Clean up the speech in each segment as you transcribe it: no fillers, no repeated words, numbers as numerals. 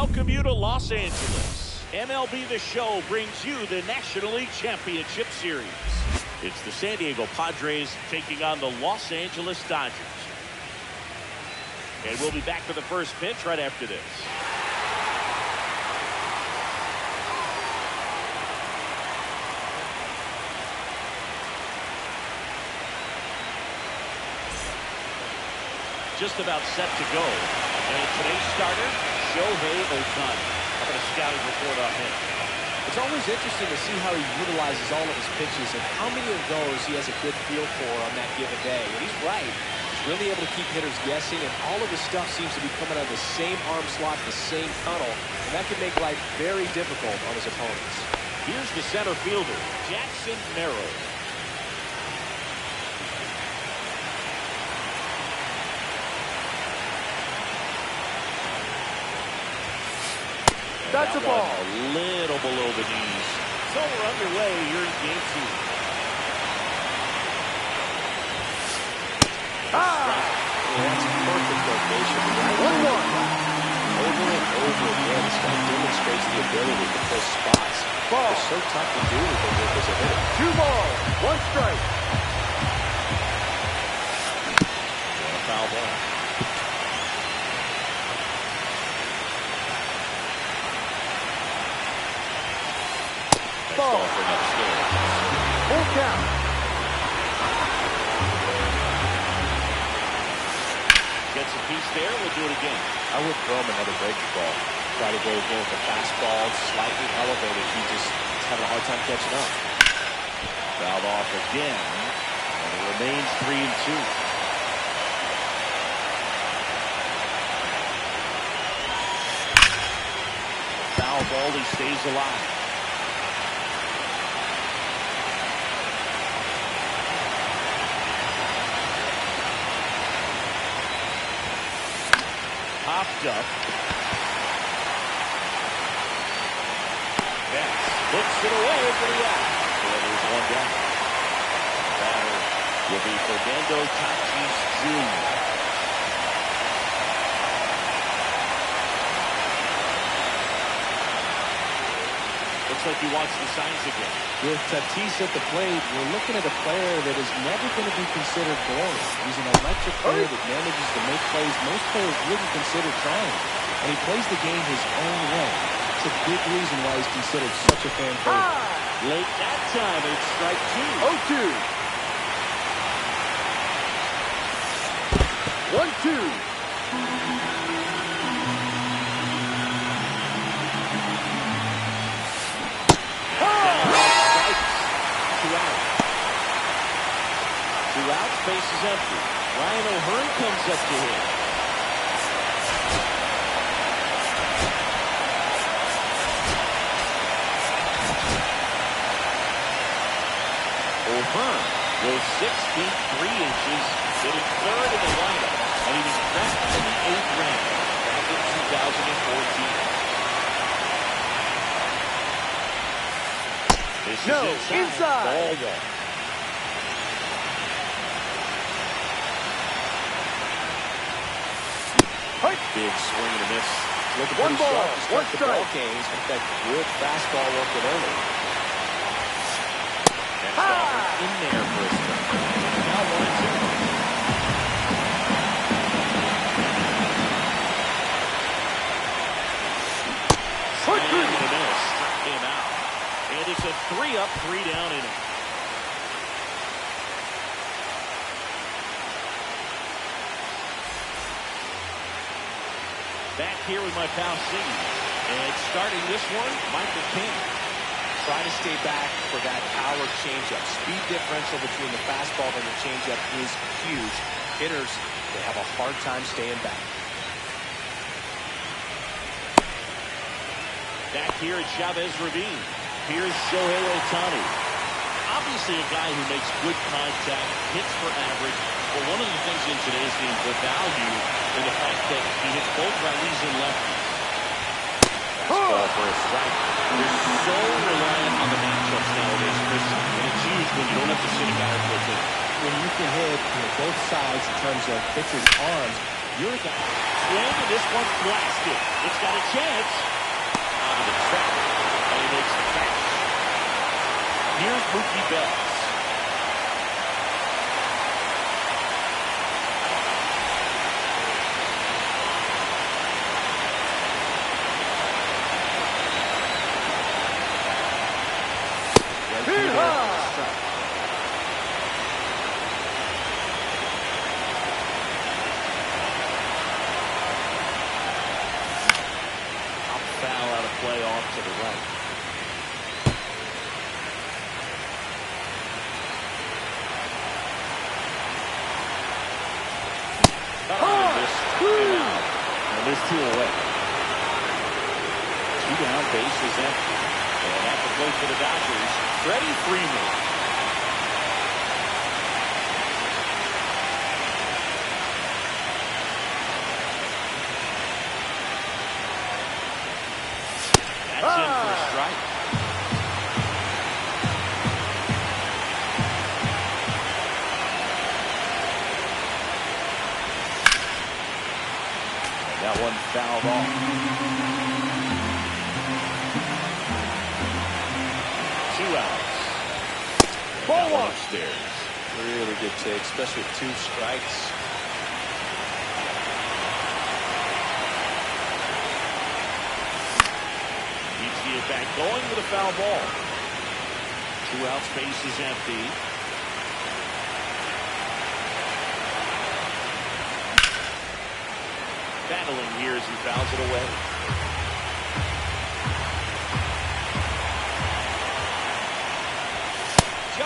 welcome you to Los Angeles. MLB The Show brings you the National League Championship Series. It's the San Diego Padres taking on the Los Angeles Dodgers. And we'll be back for the first pitch right after this. Just about set to go. And today's starter, Shohei Ohtani. How about a scouting report on him? It's always interesting to see how he utilizes all of his pitches and how many of those he has a good feel for on that given day. And he's right. He's really able to keep hitters guessing, and all of his stuff seems to be coming out of the same arm slot, the same tunnel, and that can make life very difficult on his opponents. Here's the center fielder, Jackson Merrill. That's a ball. A little below the knees. So we're underway here in game 2. That's a perfect location. Right? 1-1. Over and over again, this guy demonstrates the ability to pull spots. Ball. It's so tough to do with him as a hitter. 2 balls, 1 strike. And a foul ball. Ball. For another score. Full count. Gets a piece there. We'll do it again. I would throw him another breaking ball. Try to go again with the fastball, slightly elevated. He just is having a hard time catching up. Fouled off again. And it remains 3-2. Foul ball. He stays alive. Popped up. Yes. Hooks it away for the out. And there's one down. Batter will be Fernando Tatis Jr. Looks like he wants the signs again. With Tatis at the plate, we're looking at a player that is never going to be considered boring. He's an electric player that manages to make plays most players wouldn't consider trying. And he plays the game his own way. It's a big reason why he's considered such a fan favorite. Late that time, and it's strike 2. 0-2. 1-2. Two outs, base is empty. Ryan O'Hearn comes up to him. O'Hearn goes 6 feet 3 inches, hitting third in the lineup, and he was drafted in the 8th round back in 2014. This is inside. Ball 1. Big swing and a miss. Looking 1 ball, 1 strike. Games with that good fastball working early. Next offer in there for a strike. Now 1-2. Swing and a miss. Struck him out. And it's a 3-up, 3-down inning. Back here with my pal Siggy. And starting this one, Michael King. Try to stay back for that power changeup. Speed differential between the fastball and the changeup is huge. Hitters, they have a hard time staying back. Back here at Chavez Ravine. Here's Shohei Ohtani. Obviously a guy who makes good contact, hits for average. But one of the things in today's game for value in the fact that he hits both righties and lefties. Ball for a strike. You're so reliant on the matchups nowadays, Chris, and it's huge when you don't have to sit a guy or pitch. When you can hit both sides in terms of pitchers' arms, you're a guy. swing, and this one's blasted. It's got a chance. Out of the track, and he makes the catch. Here's Mookie Betts. Foul out of play off to the right. And there's two away. Two down, base is empty. And at the plate for the Dodgers, Freddie Freeman. That's in for a strike. And that one fouled off. Two outs. Ball one upstairs. Really good take, especially with two strikes. Get back going with a foul ball. Two outs, base is empty. Battling here as he fouls it away.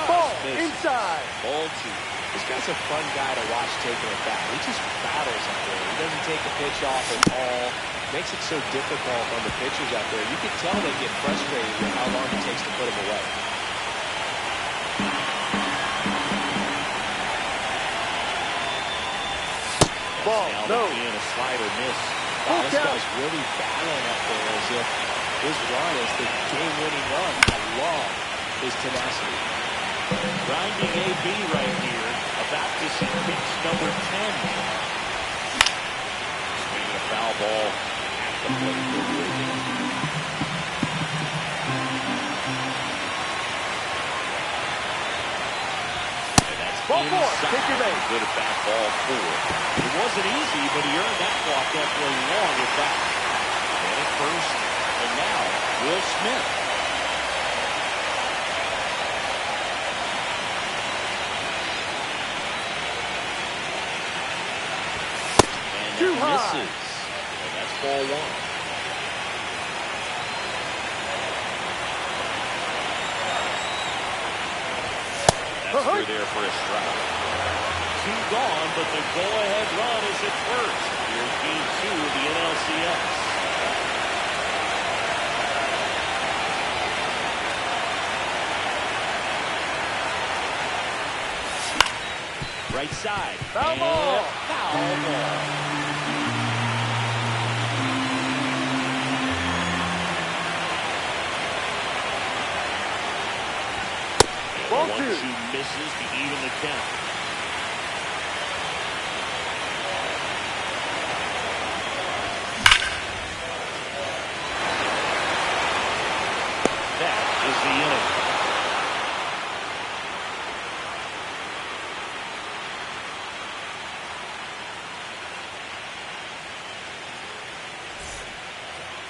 Ball inside. Ball two. This guy's a fun guy to watch taking it back. He just battles out there. He doesn't take a pitch off at all. Makes it so difficult on the pitchers out there. You can tell they get frustrated with how long it takes to put him away. Ball, no. And a slider miss. Wow, this guy's really battling out there as if his run is the game-winning run. I love his tenacity. Grinding AB right here. About to see pitch number 10. Swinging a foul ball. And that's ball four. Take your base. Good at bat, ball four. It wasn't easy, but he earned that ball definitely long with that. And at first, and now Will Smith. And too high. Misses. And that's ball one. That's through there for a strike. Two gone, but the go-ahead run is at first. Here's game two of the NLCS. Right side. Foul ball. Foul ball. Ball two. two. 1-2 misses to even the count. That is the inning.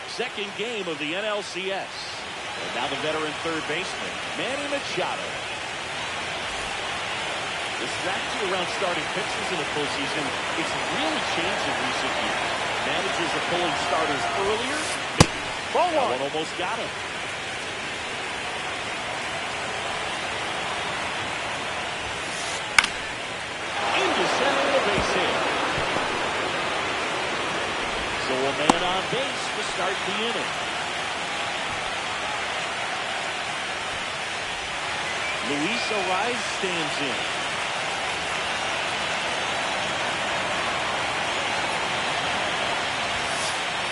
Second game of the NLCS. And now the veteran third baseman, Manny Machado. The strategy around starting pitchers in the postseason, it's really changed in recent years. Managers are pulling starters earlier. Ball one. One almost got him. Into center and a base hit. So a man on base to start the inning. Luis Ariz stands in.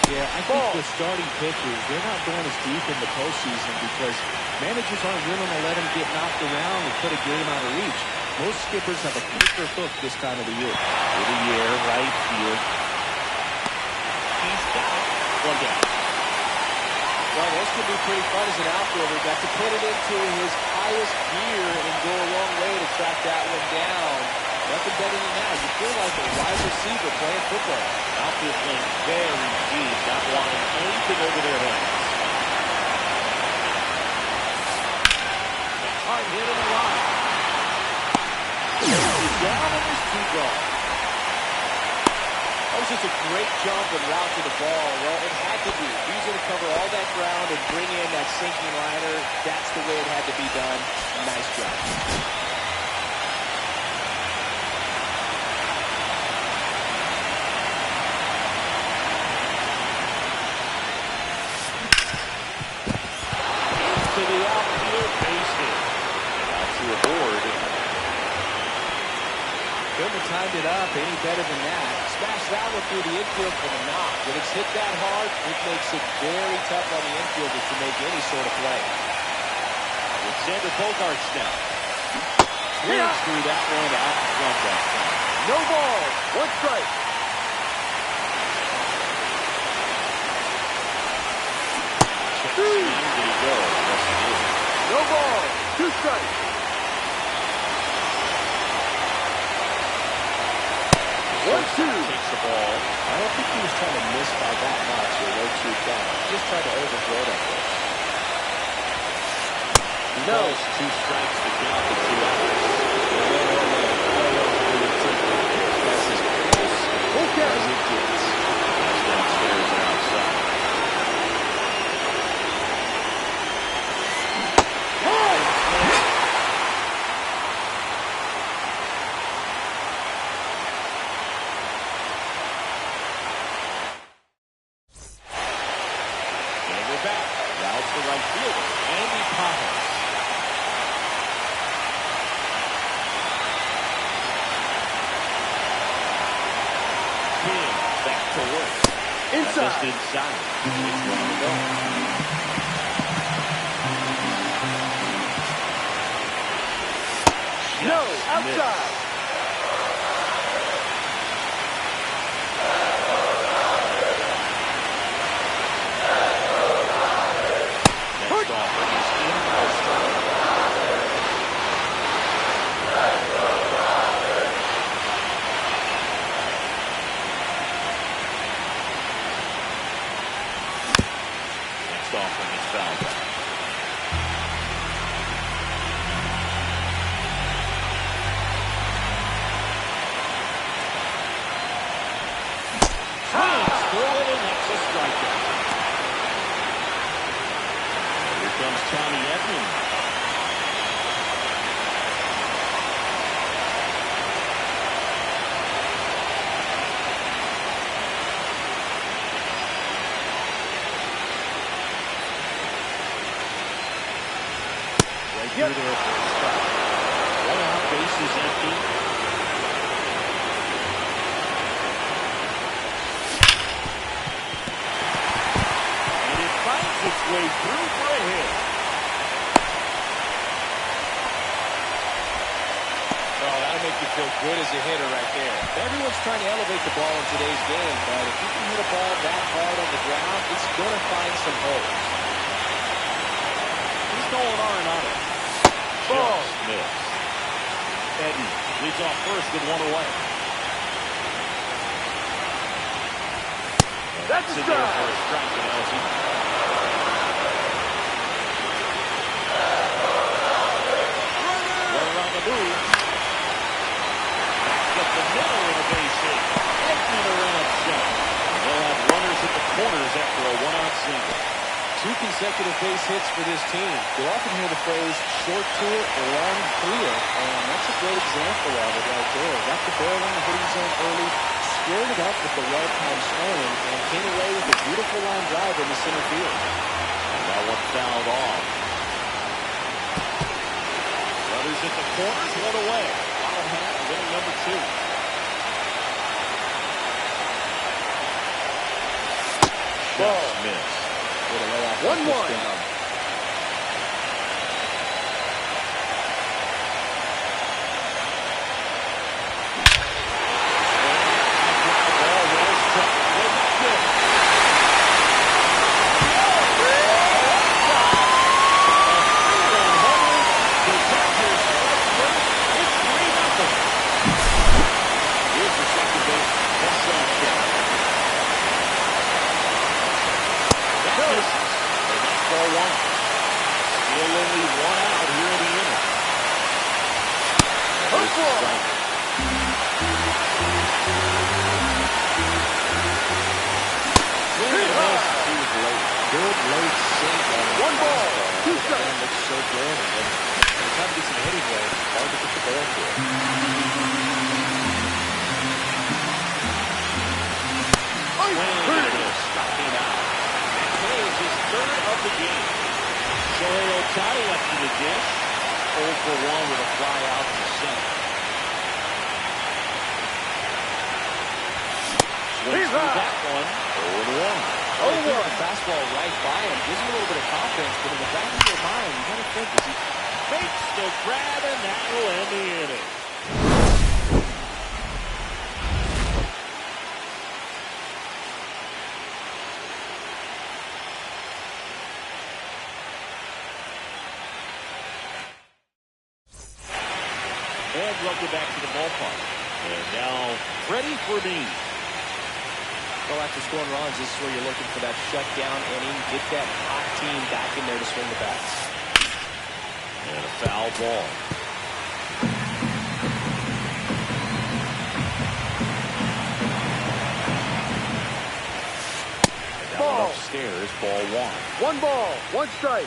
Yeah, I think the starting pitchers, they're not going as deep in the postseason because managers aren't willing to let them get knocked around and put a game out of reach. Most skippers have a quicker hook this time of the year. To the air, right field. one down. Well, those could be pretty fun as an outfielder. Got to put it into his highest gear and go a long way to track that one down. Nothing better than that. You feel like a wide receiver playing football. Outfield playing very deep, not wanting anything over their heads. Hard hit in the line. He's down and there's two gone. That was just a great jump and route to the ball. Well, it had to be. He was going to cover all that ground and bring in that sinking liner. That's the way it had to be done. Nice job. To the outfield, base hit. Out to a board. Couldn't have timed it up any better than that. Smashed that one through the infield for the knock. When it's hit that hard, it makes it very tough on the infielders to make any sort of play. Alexander Bogaerts now. Swings through that one out in front that time. No ball. One strike. Did he go? Yes, he did. No ball. Two strikes. 1-2. Takes the ball. I don't think he was trying to miss by that much or low 2 count. He just tried to overthrow that pitch. No. 2 strikes to count the 2 outs. That's as close as it gets. That's downstairs and outside. Just inside. It's 1 to go. No, outside. Next offer is in for a strike. Offering is fouled back. Throw it in, that's a strikeout. Here comes Tommy Edman. Through there for a strike. 1 out, base is empty. And it finds its way through for a hit. Oh, that'll make you feel good as a hitter right there. Everyone's trying to elevate the ball in today's game, but if you can hit a ball that hard on the ground, it's going to find some holes. He's going on it. Ball. Just missed. Edden leads off first with 1 away. That's a in strike. there for a strike to LZ. Runner on the move. Back up the middle in a base hit. Edden around second. They'll have runners at the corners after a 1-out single. 2 consecutive base hits for this team. You often hear the phrase short to it, long clear, and that's a great example of it right there. Got the barrel in the hitting zone early, squared it up with the well-timed swing, and came away with a beautiful line drive in the center field. And that one fouled off. Runners at the corners, 1 away. Bottom half, winning number 2. Just missed. 1-1. Good late sink on the 1 ball, 2 strikes. Man looks so good. And then by the time he gets some hitting way, hard to get the ball to it. Struck him out. That is his third of the game. Shohei Ohtani up to the dish. 0 for 1 with a fly out to center. Swings through that one. 0-1. Oh, a fastball right by him. Gives him a little bit of confidence, but in the back of your mind, you got to think, is he Makes the grab, and that will end the inning. And welcome back to the ballpark. And now, Freddie Fermin. Well, after scoring runs, this is where you're looking for that shutdown inning. Get that hot team back in there to swing the bats. And a foul ball. And that one upstairs, ball 1. 1 ball, 1 strike.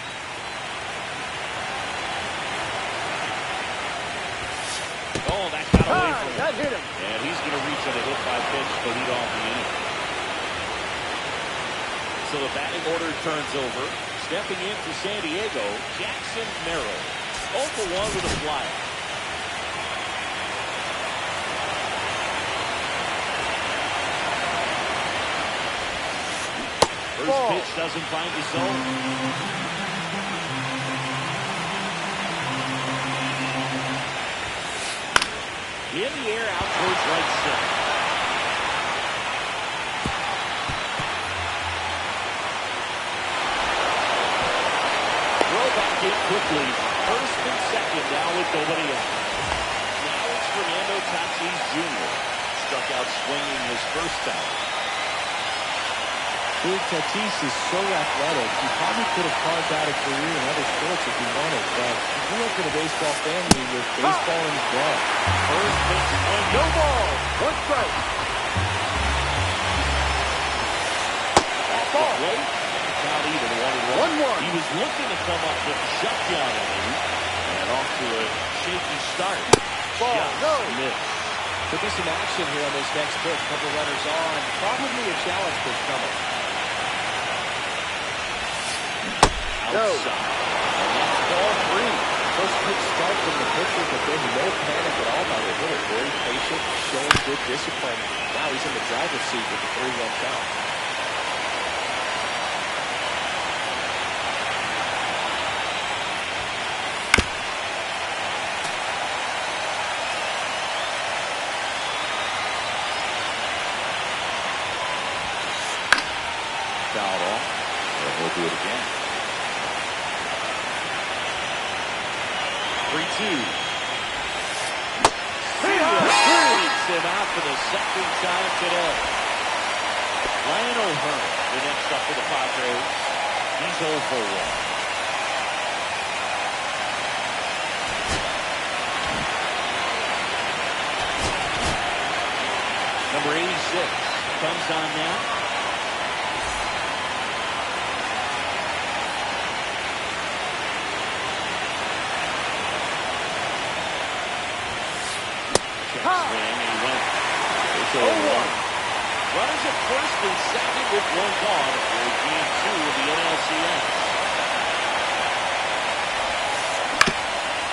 Oh, that got away from him. That hit him. And he's going to reach on a hit by pitch to lead off the inning. So the batting order turns over. Stepping in for San Diego, Jackson Merrill. 0 for 1 with a flyer. First pitch doesn't find the zone. In the air out towards right center. Back in quickly. First and second now with nobody out. Now it's Fernando Tatis Jr. Struck out swinging his first time. Tatis is so athletic. He probably could have carved out a career in other sports if he wanted, but he grew up in a baseball family with baseball in his blood. First pitch swing. No ball. 1 strike. Ball. Late. Not even 1-1. 1-1. He was looking to come up with a shutdown inning and off to a shaky start. Ball. No. Missed. Could be some action here on this next pitch. Couple runners on. Probably a challenge pitch coming. Outside. And that's ball 3. First pitch start from the pitcher, but then no panic at all by the hitter. Very patient, showing good discipline. Now he's in the driver's seat with the 3-1 count. Fouled off. And he'll do it again. 3-2. Beats him out for the second time today. Ryan O'Hearn, the next up for the Padres. He's 0 for 1. Number 86 comes on now. Swing, and he went. It's 0-1. Runners at first and second with 1 gone for Game 2 of the NLCS.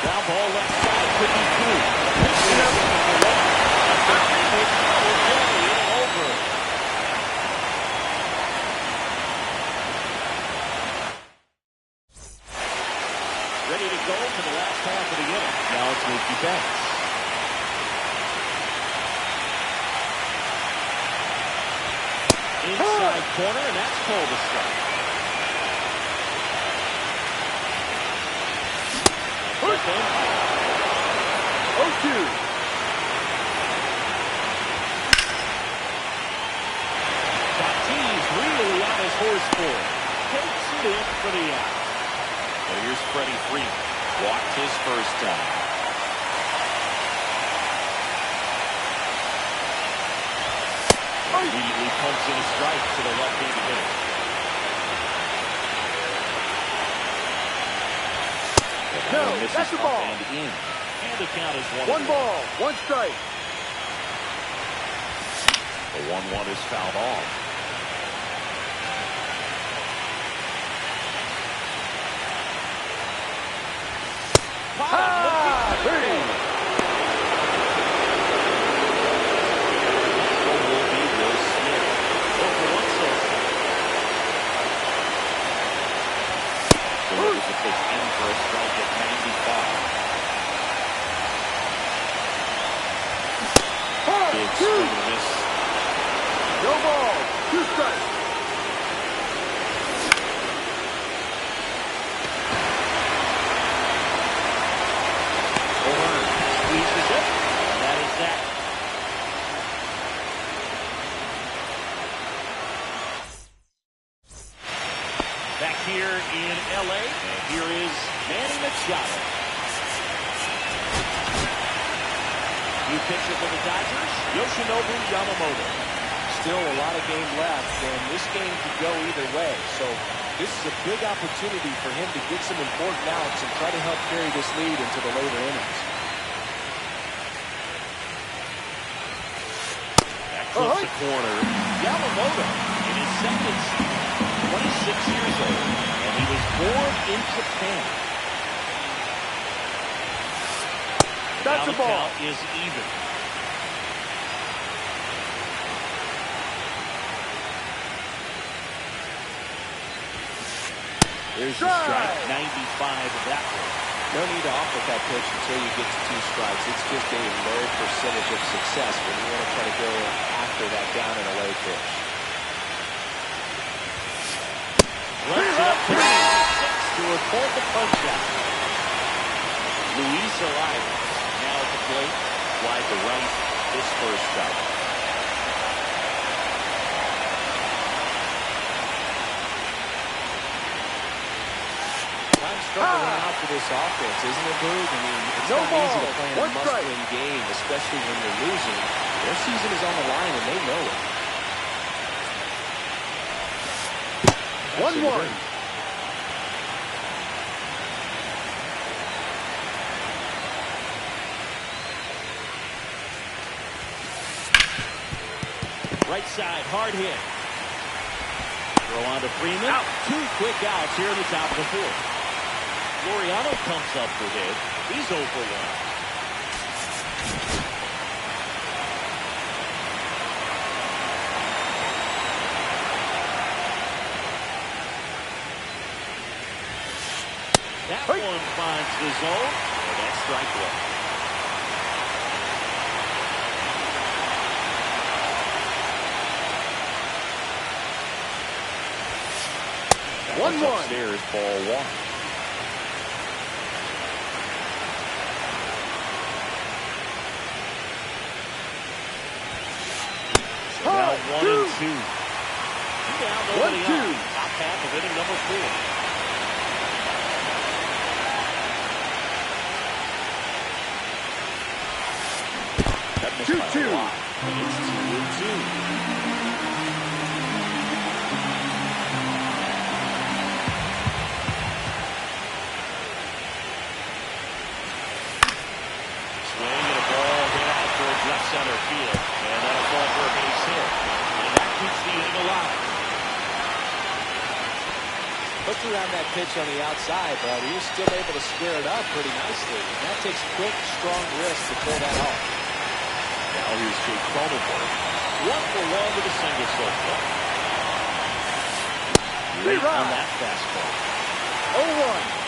Ground ball left side, could be through. Pitching up for left. Pitch double play, inning over. Ready to go for the last half of the inning. Now it's Mookie Betts. Inside corner, and that's called a strike. 0-2. Tatis really on his horse for it. Takes it in for the out. And here's Freddie Freeman. Walked his first time. Immediately pumps in a strike to the left-handed hitter. No, that's the ball. And in. And the count is 1-1. One ball, one strike. The 1-1 is fouled off. No ball, two strikes. Squeezes it, and that is that. Back here in L.A., and here is Manny Machado. New pitcher for the Dodgers, Yoshinobu Yamamoto. Still a lot of game left, and this game could go either way. So this is a big opportunity for him to get some important outs and try to help carry this lead into the later innings. That clips the corner. Yamamoto in his second season, 26 years old, and he was born in Japan. That's now the ball. Count is even. There's the strike, 95 of that one. No need to off with that pitch until you get to 2 strikes. It's just a low percentage of success when you want to try to go after that down and away pitch. Runs up to 6 to report the punch out. Luis Arias now at the plate, wide to right, his first strike. Struggling out for this offense, isn't it, Boog? I mean, it's No not ball. easy to play in a One strike. must-win game, especially when you're losing. Their season is on the line, and they know it. 1-1. Right side, hard hit. Throw on to Freeman. Out. 2 quick outs here in the top of the 4th. Laureano comes up for hit. He's 0 for 1. That one finds the zone, and that's strike 1. 1-1. Upstairs, ball 1. So now 1 and 2. Down, nobody 1-2. on. Top half of inning number 4. That missed by 2-2. a lot. And it's 2 and 2. Left center field, and that'll fall for a base hit. And that keeps the inning alive. Looked around that pitch on the outside, but he was still able to square it up pretty nicely. And that takes quick, strong wrist to pull that off. Now here's Jake Cronenberg. 1 for 1 with a single so far. Late on that fastball. 0-1.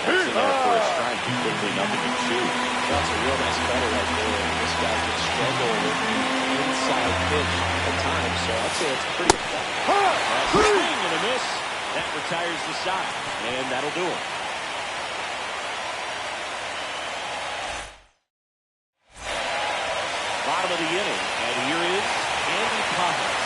That's in there for a strike. Quickly, nothing to chew. That's a real nice cutter right there. And this guy can struggle with the inside pitch at times, so I'd say it's pretty effective. Swing and a miss. That retires the side, and that'll do it. Bottom of the inning, and here is Andy Pajas.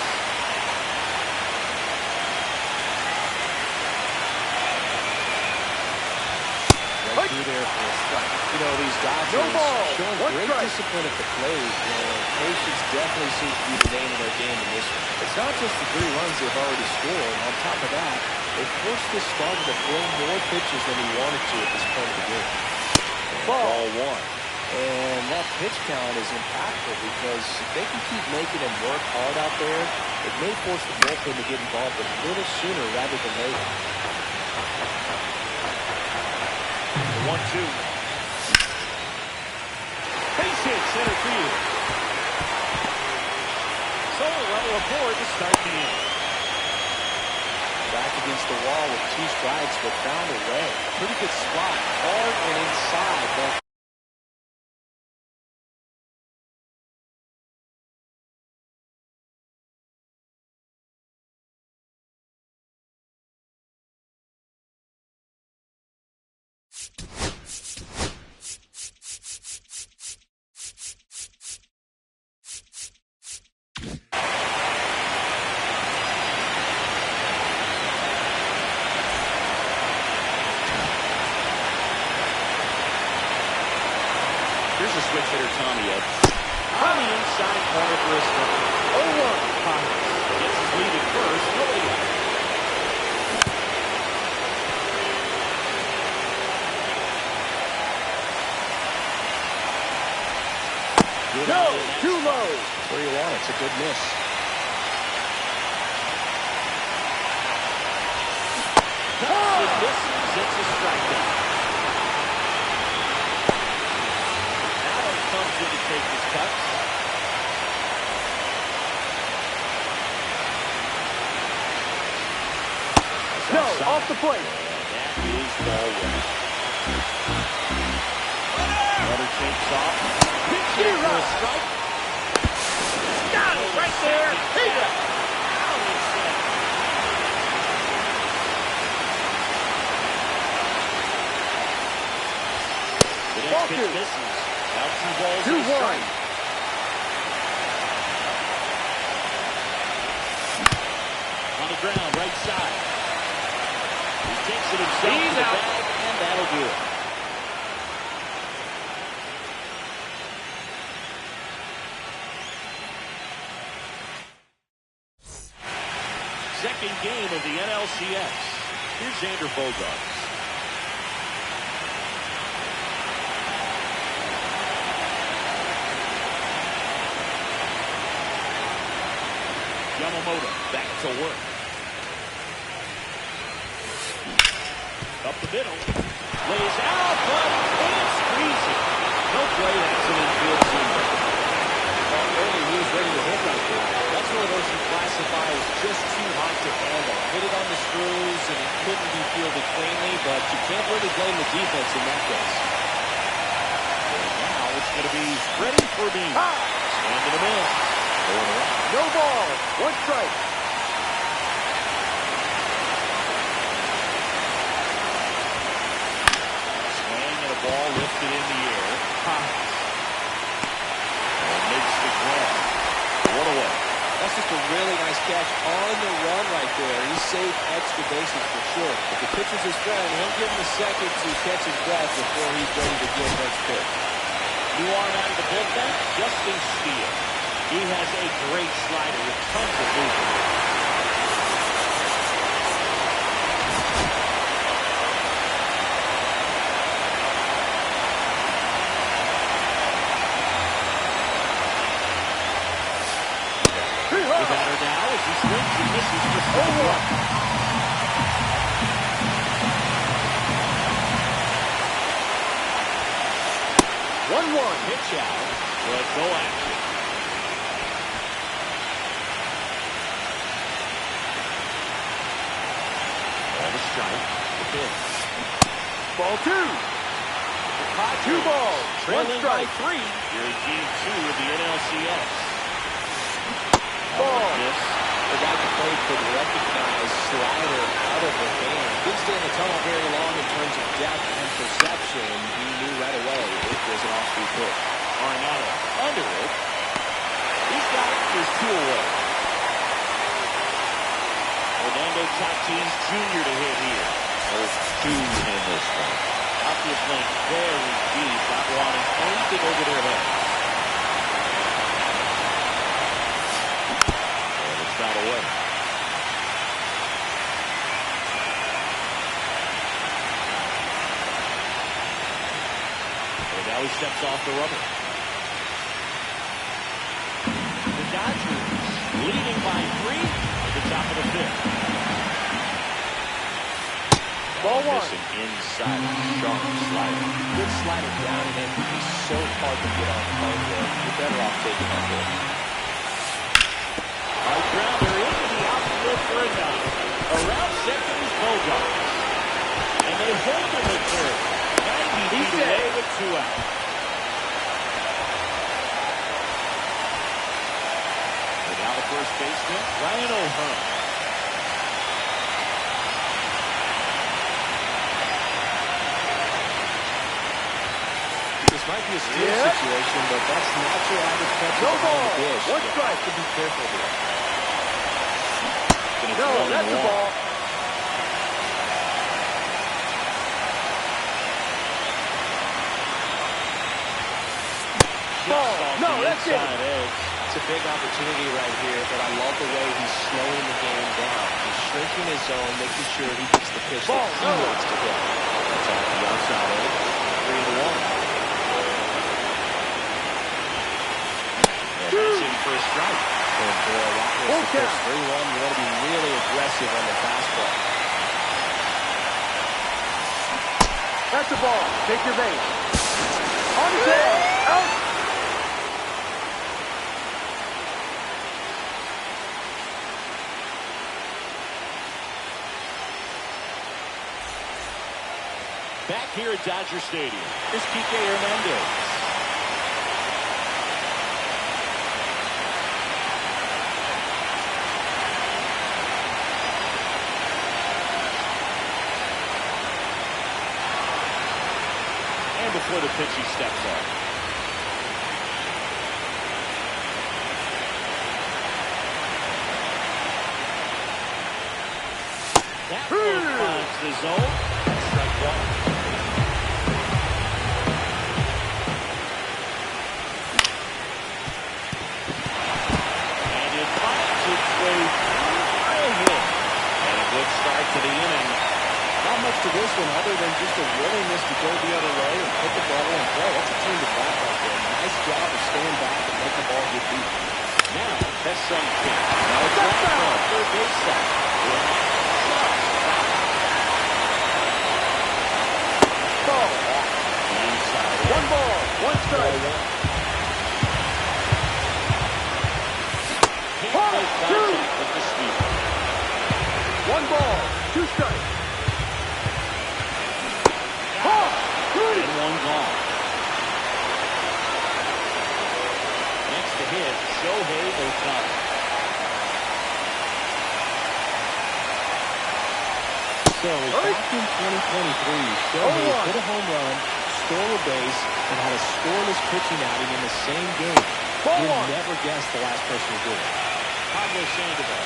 Right through there for a strike. You know, these Dodgers No ball. showing One great strike. discipline at the plate, and patience definitely seems to be the name of their game in this one. It's not just the 3 runs they've already scored. On top of that, they forced this starter to throw more pitches than he wanted to at this point of the game. Ball 1. And that pitch count is impactful because if they can keep making him work hard out there, it may force the bullpen to get involved a little sooner rather than later. 1-2. Base hit, center field. So a level of 4 to start the inning. Back against the wall with 2 strikes, but found a way. Pretty good spot, hard and inside, but Here's a switch hitter, Tommy up. On the inside corner for a strike. 0-1. Gets his lead at first. Nobody out. Good No, eye in that too spot. low. where you want it. It's a good miss. It misses. It's a strikeout. Allen comes in to take his cuts. No, Outside. off the plate. That is ball 1. Runner takes off. Pitch hit for a strike. Got it right there. Hey, Allen said. The next Ball pitch 2. misses. Out 2 balls and a 2-1. strike. On the ground, right side. He takes it himself He's to the out. bag, and that'll do it. Second game of the NLCS. Here's Xander Bogaerts. Yamamoto back to work. Up the middle. Lays out, but can't squeeze it. No play. That's an infield single. Early, he was ready to hit right there. That's one of those you classify as just too hot to handle. Hit it on the screws, and it couldn't be fielded cleanly, but you can't really blame the defense in that case. And now it's going to be ready for me. Standing him in. Going around. No ball. 1 strike. Swing and a ball lifted in the air. And makes the grab. 1 away. That's just a really nice catch on the run right there. He saved extra bases for sure. If the pitcher's his friend, he'll give him a second to catch his breath before he's ready to give next pitch. New arm out of the bullpen, Justin Steele. He has a great slider with tons of movement. The batter now as he swings and misses for strike 1. 1-1. Pitch out, but no action. Ball to strike. The pitch. Ball 2. 2 balls. 1 Trailing by strike. 3 here in Game 2 of the NLCS. Ball. Miss. The guy at the plate could recognize slider out of the hand. Didn't stay in the tunnel very long in terms of depth and perception. He knew right away it was an off-speed pitch. Arenado under it. He's got it. There's 2 away. Fernando Tatis Jr. to hit here. 2 in this one. Outfield playing very deep, not wanting anything over their head. And it's fouled away. And now he steps off the rubber. The Dodgers leading by 3 at the top of the 5th. Ball one. Missing inside, sharp slider. Good slider down and in. He's so hard to get on the phone with. You're better off taking that hit. High grounder into the outfield for a knock. Around second is Bogart. And they hold him at third. 90 feet away with 2 out. And now the first baseman, Ryan O'Hearn. This might be a steal situation, but that's not your average catcher. No ball. One strike. To be careful here. No, that's a ball. Ball. No, that's it. It's a big opportunity right here, but I love the way he's slowing the game down. He's shrinking his zone, making sure he gets the pitch that he wants to hit. That's off the outside edge. 3-1. That's in for a strike. And boy, that was the first 3-1. You want to be really aggressive on the fastball. That's a ball. Take your base. On the tail. Out. Back here at Dodger Stadium, here's Kike Hernandez. Before the pitch, he steps up. That one finds the zone. Strike 1. And it finds its way through for a hit. And a good start to the inning. Not much to this one other than just a willingness to go the other way and put the ball in play. That's a team to back right there. Nice job of staying back and making the ball get deep. Now, that's some kick. Now it's back on third base side. Ball. Inside. 1 ball. 1 strike. Can't make contact with the sweeper. 1 ball. 2 strikes. And 1 gone. Next to hit, Shohei Ohtani. So, back in 2023, Shohei hit a home run, stole a base, and had a scoreless pitching outing in the same game. You'll never guess the last person to do it. Pablo Sandoval.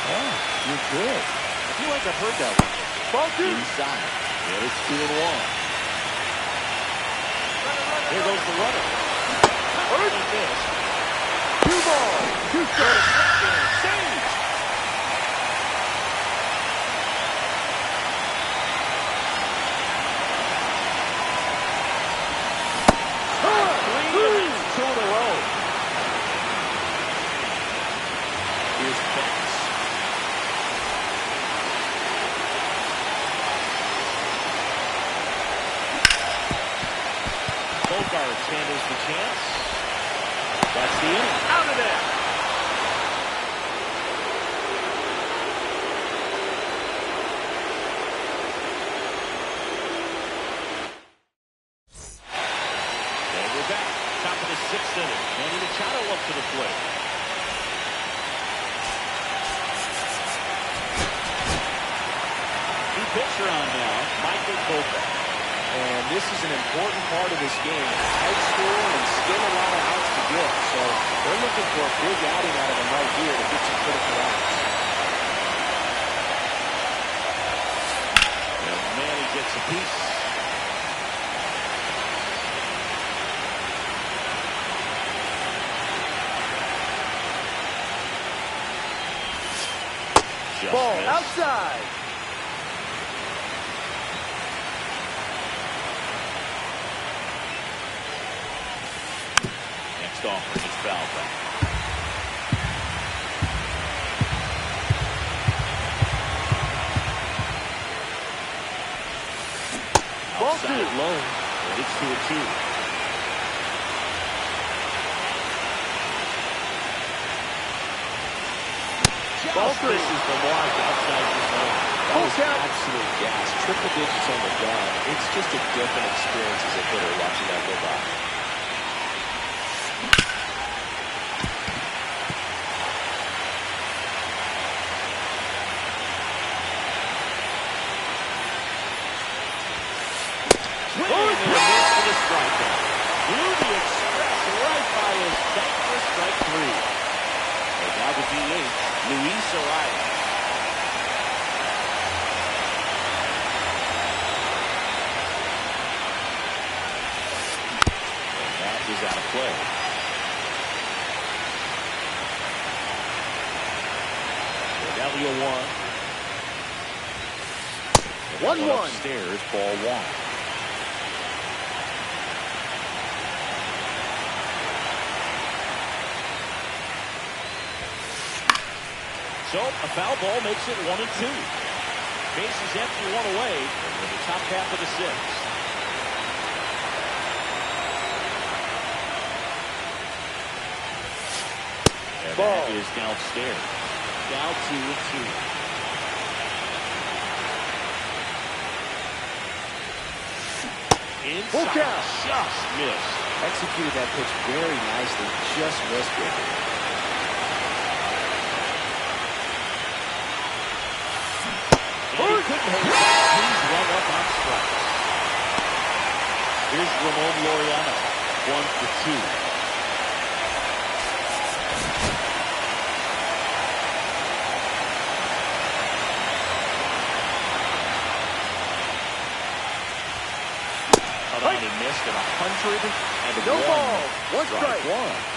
Oh, you're good. I feel like I've heard that one. Ball 2. Inside. Yeah, it's 2-1. Here goes the runner. Not this. 2 balls. 2 strikes. Save. Three. 2 in a row. Here's Betts. Bogart handles the chance. That's the inning. Out of there. And we're back. Top of the 6th inning. Manny Machado up to the plate. New pitcher on now, Michael Bogart. And this is an important part of this game. Tight score and still a lot of outs to get. So they're looking for a big outing out of him right here to get some critical outs. And Manny gets a piece. Outside. Next offering is foul back. Ball Outside two. low, and it's 2-2. Ball Just three. misses the mark outside the zone. That was absolute gas. Triple digits on the gun. It's just a different experience as a hitter watching that go by. Swinging and a miss for the strikeout. Blew the express right by his back for strike 3. And now the DH, Luis Arraez. And that is out of play. Cordelia 1. 1-1. Upstairs, ball 1. So a foul ball makes it 1-2. Bases empty, 1 away in the top half of the 6th. And Ball. that is downstairs. Down 2-2. Full Inside, count. just missed. Executed that pitch very nicely. Just missed it. And he couldn't hold it back. He's run up on strikes. Here's Ramon Laureano, 1 for 2. Cut on and missed at 101. No ball. 1 strike. 1.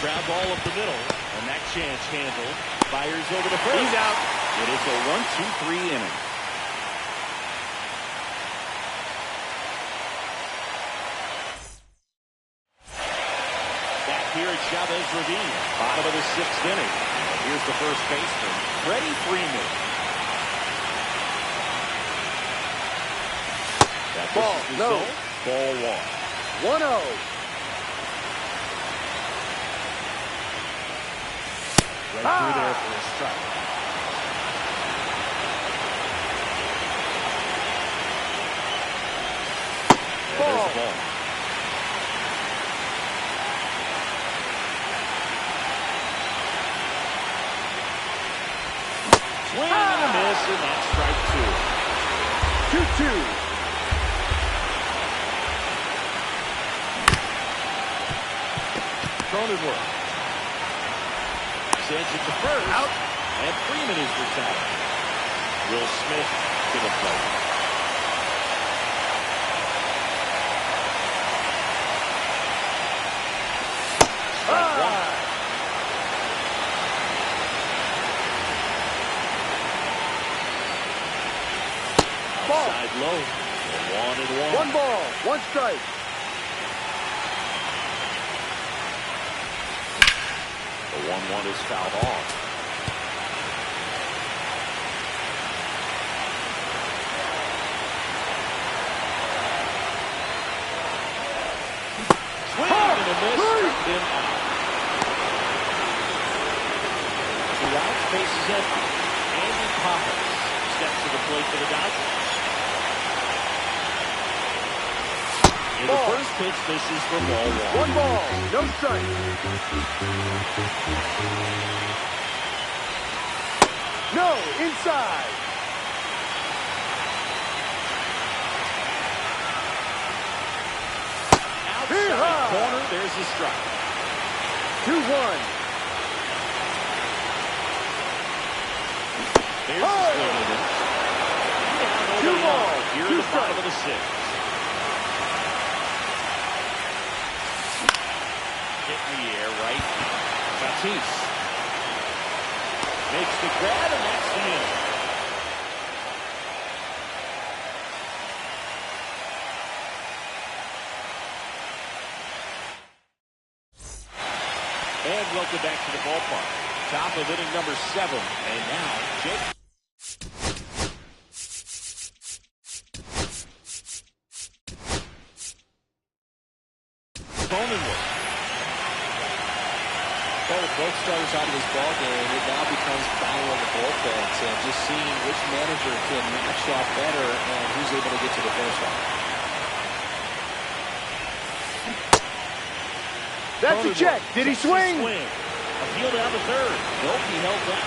Ground ball up the middle, and that chance handled. Fires over to first. He's out. It is a 1-2-3 inning. Back here at Chavez Ravine, bottom of the 6th inning. And here's the first baseman, Freddie Freeman. That Ball, misses the no. zone. Ball 1. 1-0. Right through there for a strike. And Ball. there's the ball. Swing and a miss, and that's strike 2. 2-2. Cronenworth sends it to first. Out. And Freeman is retired. Will Smith to the plate. Strike 1. Ball. Outside low. 1-1. 1 ball. 1 strike. The 1-1 is fouled off. Swing and a miss, struck him out. The out space is empty. Andy Pappas steps to the plate for the Dodgers. And the first pitch misses for ball 1. 1 ball. No strike. No. Inside. Outside corner, there's the strike. 2-1. There's the swing and a miss. Down 2 over balls. here 2 in the bottom strikes. of the 6th. the air, right? Tatis makes the grab, and that's the inning. And welcome back to the ballpark. Top of inning number 7. And now, Jake. Both starters out of this ball game, it now becomes battle of the bullpens and just seeing which manager can match up better and who's able to get to the finish line. That's a check. Did he swing? Appeal down to third. Nope, he held back.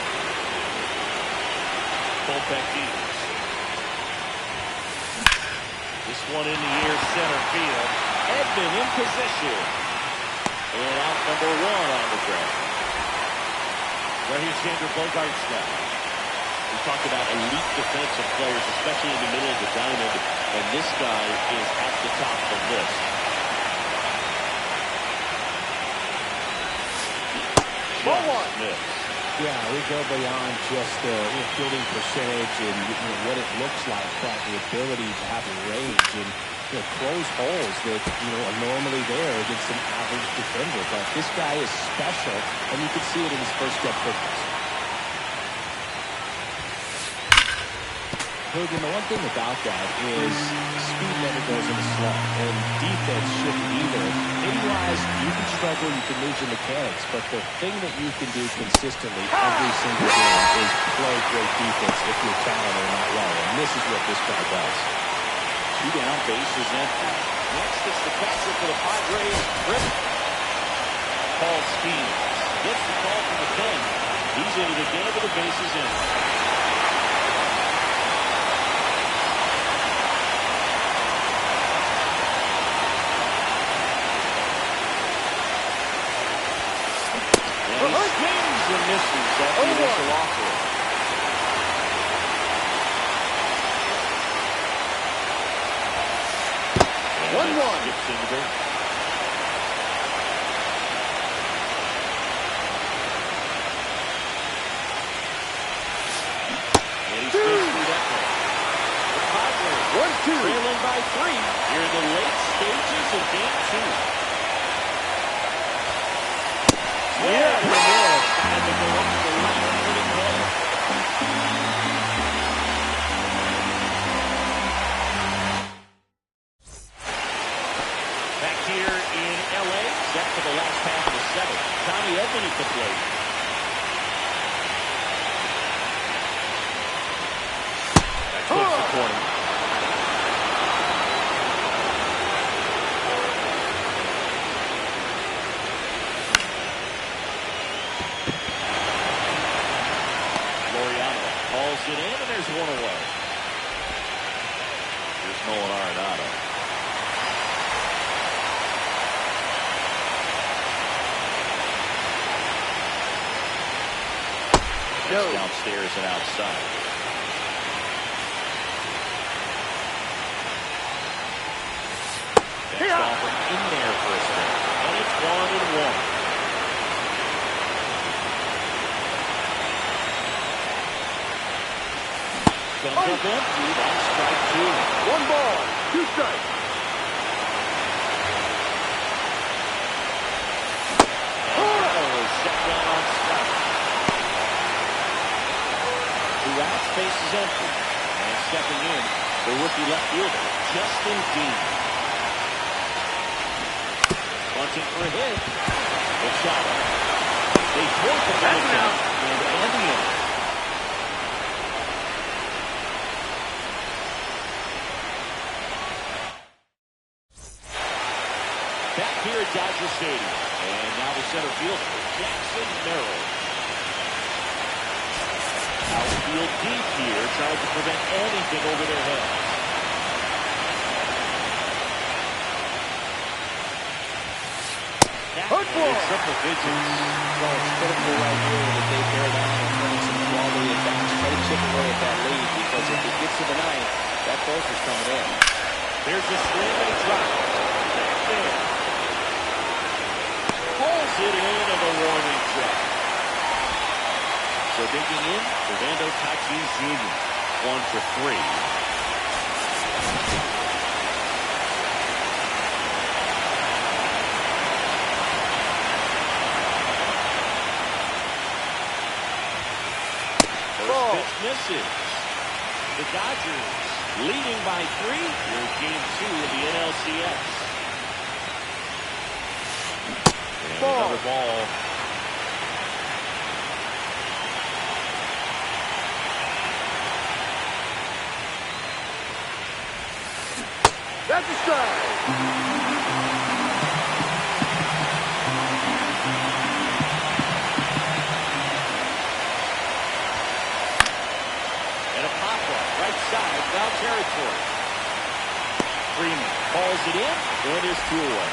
Bullpen deals. This one in the air, center field. Edman in position. And out number 1 on the ground. Right here's Xander Bogaerts now. We talked about elite defensive players, especially in the middle of the diamond, and this guy is at the top of the list. Ball 1. Smith. Yeah, we go beyond just the fielding percentage and what it looks like, but the ability to have a range and close holes that are normally there against an average defender. But this guy is special, and you can see it in his first step quickness. Hogan, the one thing about that is speed never goes in a slump, and defense shouldn't either. Hitting-wise, you can struggle, you can lose your mechanics, but the thing that you can do consistently every single game is play great defense if you're talented and not well, and this is what this guy does. 2 down, bases empty. Next, it's the catcher for the Padres, Griffin. Paul Speed gets the call from the pen. He's into the game with the bases empty. And he swings and misses that initial offer. 1-1. Skips into there. And he spins through that one. The Padres 1-2. trailing by 3 here in the late stages of Game 2. Yeah, in the middle. Time to go up to the right winning goal. Back here in L.A., set for the last half of the 7th. Tommy Edman at the plate. That's towards the corner. Calls it in, and there's 1 away. Here's Nolan Arenado. It's downstairs and outside. Next offer in there for a spin. And it's 1-1. Comes up empty. That's strike 2. 1 ball, 2 strikes. And set down on strike. 2 outs, base is empty. And stepping in, the rookie left fielder, Justin Dean. Bunting for a hit. Machado. They throw the ball and end the inning. Back here at Dodger Stadium. And now the center fielder, Jackson Merrill. Outfield deep here, trying to prevent anything over their heads. Hook ball. Triple digits. Well, it's critical right here that they bear down and turn some quality at bats. Try to chip away at that lead, because if it gets to the 9th, that closer's coming in. There's a swing and a drop. Back there. Pulls it digging in, Fernando Tatis Jr. 1 for 3. First pitch misses. The Dodgers leading by 3 here in Game 2 of the NLCS. And another ball. That's a strike. Right side, foul territory. Freeman calls it in, and is 2 away.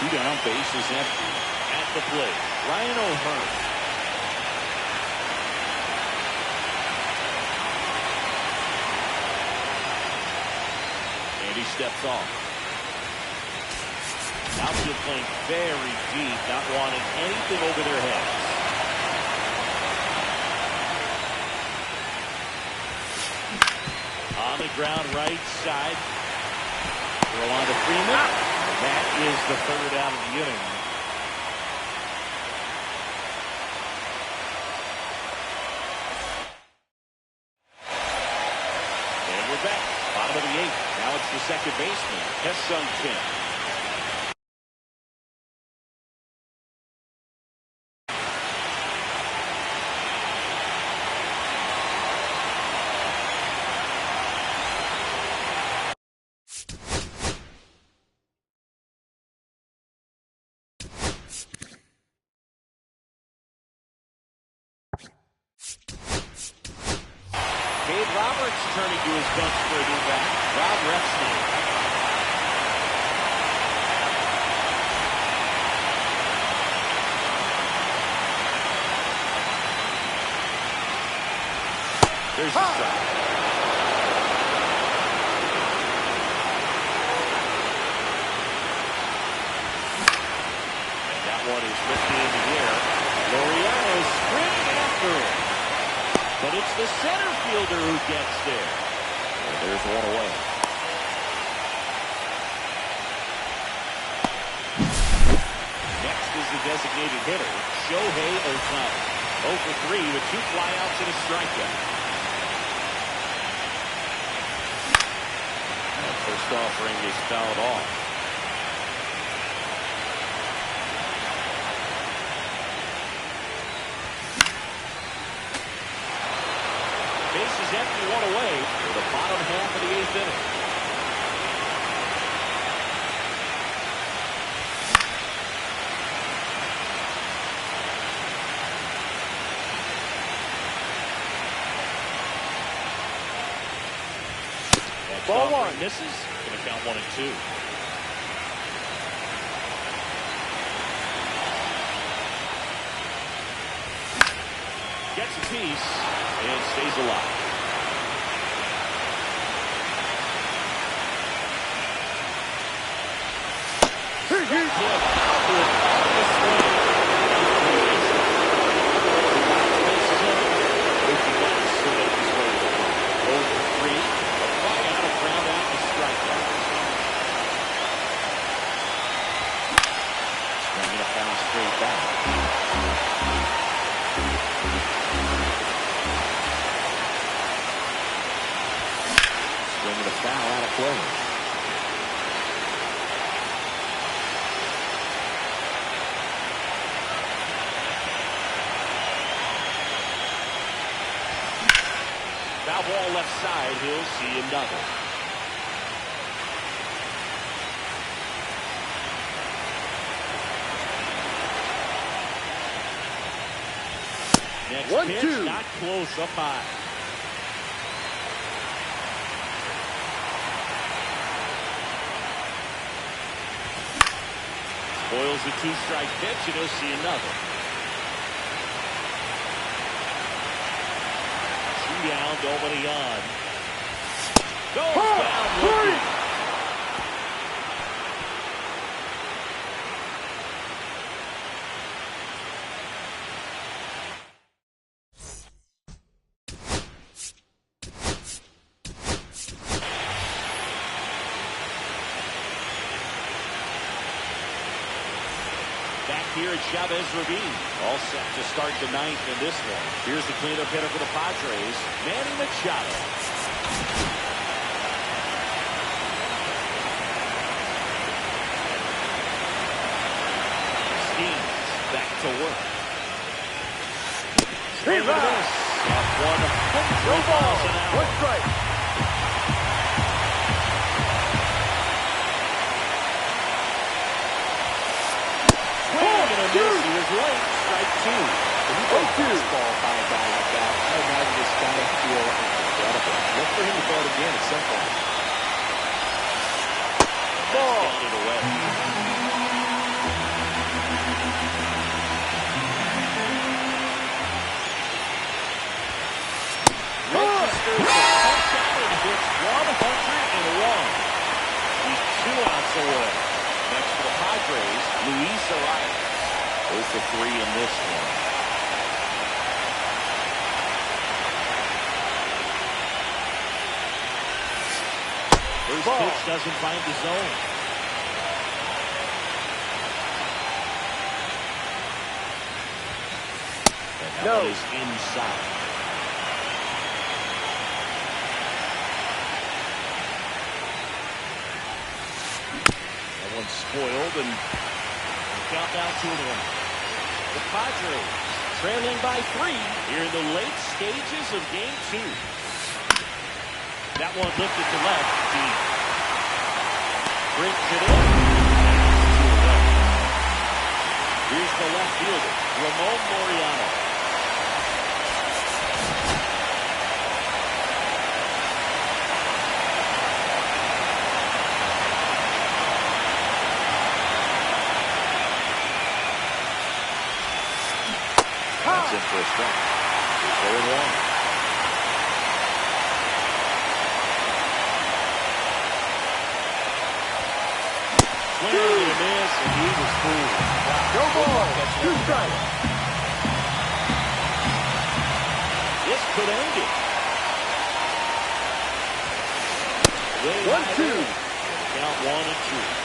2 down, base is empty. At the plate, Ryan O'Hearn. And he steps off. Outfield playing very deep, not wanting anything over their heads. On the ground, right side. Throw on to Freeman. That is the 3rd out of the inning. And we're back. Bottom of the 8th. Now it's the second baseman, Ha-Seong Kim. Dave Roberts turning to his bench for a new bat. Rob Refsnyder. There's the strike. And that one is lifted in the air. Laureano sprinting after it. But it's the center fielder who gets there. And there's 1 away. Next is the designated hitter, Shohei Ohtani. 0 for 3 with 2 flyouts and a strikeout. That first offering is fouled off. Base is empty, 1 away for the bottom half of the 8th inning. That's Ball 1. Misses. Going to count 1 and 2. Gets a piece and stays alive. Straight back. Swinging a foul out of play. Foul ball left side. He'll see another. Next 1-2. pitch, not close, up high. Spoils the 2-strike pitch, and he'll see another. 2 down, nobody on. Goes down looking. Back here at Chavez Ravine. All set to start the ninth in this one. Here's the cleanup hitter for the Padres, Manny Machado. Back to work. Hey, Swing and a miss. Off 100 miles an hour. One strike. Swing and a miss. He was late. Strike two. When you throw a fastball by a guy like that, I imagine it's got to feel incredible. Look for him to throw it again at some point. Ball. It away. Registers the punch out and hits 101. He's 2 outs away. Next for the Padres, Luis Arias. 0 for 3 in this one. First pitch doesn't find the zone. And that one is inside. Spoiled and count down 2-1. The Padres trailing by 3 here in the late stages of game 2. That one lifted to left. Deep. Brings it in. Here's the left fielder, Ramon Laureano. In for a strike. 0-1. Swing and a miss, and he was fooled. No ball. 2 strikes. This could end it. 1-2. Count 1-2.